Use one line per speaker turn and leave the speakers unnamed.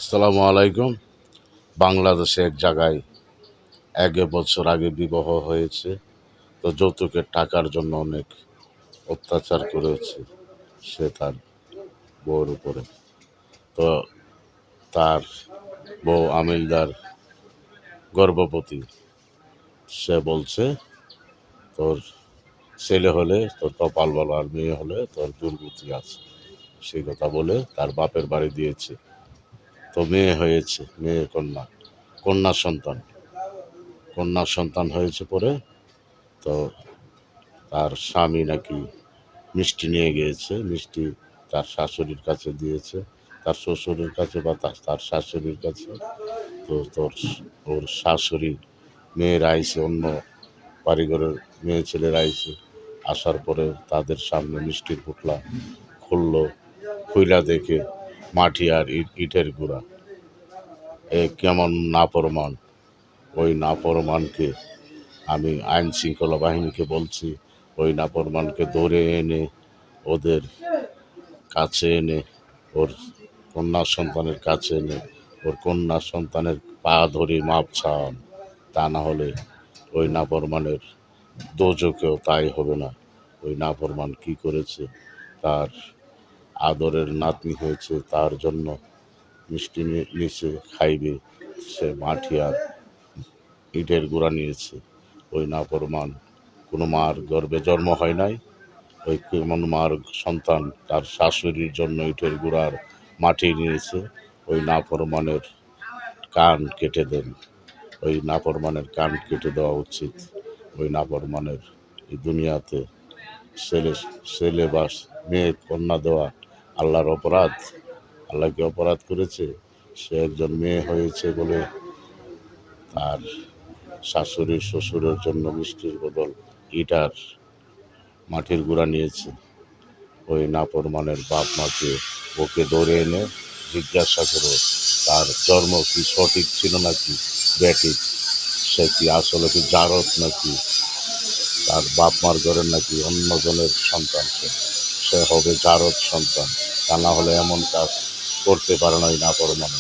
আসসালামু আলাইকুম। বাংলাদেশে এক জায়গায় ১ বছর আগে বিবাহ হয়েছে। তো যৌতুকের টাকার জন্য অনেক অত্যাচার করেছে সে তার বউর উপরে। তো তার বউ আমিলদার গর্ভবতী। সে বলছে, তোর ছেলে হলে তোর কপাল ভালো, আর মেয়ে হলে তোর দুর্গতি আছে। সেই কথা বলে তার বাপের বাড়ি দিয়েছে। তো মেয়ে হয়েছে, মেয়ে কন্যা, কন্যা সন্তান। কন্যা সন্তান হয়েছে পরে। তো তার স্বামী নাকি মিষ্টি নিয়ে গিয়েছে, মিষ্টি তার শাশুড়ির কাছে দিয়েছে, তার শ্বশুরের কাছে বা তার শাশুড়ির কাছে। তো ওর শাশুড়ি মেয়েরা আইসে, অন্য বাড়িঘরের মেয়ে ছেলেরা আইসে। আসার পরে তাদের সামনে মিষ্টির পুটলা খুললো, খুইলা দেখে মাটি আর ইটের গুঁড়া। কেমন নাফরমান! ওই নাফরমানকে আমি আইন শৃঙ্খলা বাহিনীকে বলছি, ওই নাফরমানকে ধরে এনে ওদের কাছে এনে ওর কন্যা সন্তানের কাছে এনে ওর কন্যা সন্তানের পা ধরে মাপ চান। তা না হলে ওই নাফরমানের দোজকেও তাই হবে না। ওই নাফরমান কী করেছে, তার আদরের নাতনি হয়েছে, তার জন্য মিষ্টি নিচে খাইবে, সে মাটি আর ইটের গুঁড়া নিয়েছে। ওই নাফরমান কোনো মার গর্ভে জন্ম হয় নাই। ওই কেমন মার সন্তান তার শাশুড়ির জন্য ইটের গুঁড়ার মাটি নিয়েছে। ওই নাফরমানের কান কেটে দেন। ওই নাফরমানের কান কেটে দেওয়া উচিত। ওই নাফরমানের এই দুনিয়াতে ছেলে ছেলে বা মেয়ে কন্যা দেওয়া আল্লাহর অপরাধ। আল্লাহ কি অপরাধ করেছে? সে একজন মেয়ে হয়েছে বলে তার শাশুড়ি শ্বশুরের জন্য মিষ্টির বদল ইট আর মাটির গুঁড়া নিয়েছে। ওই নাফরমানের বাপ মাকে ওকে ধরে এনে জিজ্ঞাসা করো, তার জন্ম কি সঠিক ছিল নাকি ব্যাঠিক? সে কি আসলে কি জারত নাকি তার বাপ মার ঘরের নাকি অন্যজনের সন্তান? সে হবে জারত সন্তান। তা না হলে এমন কাজ করতে পারে না ওই নাফরমান।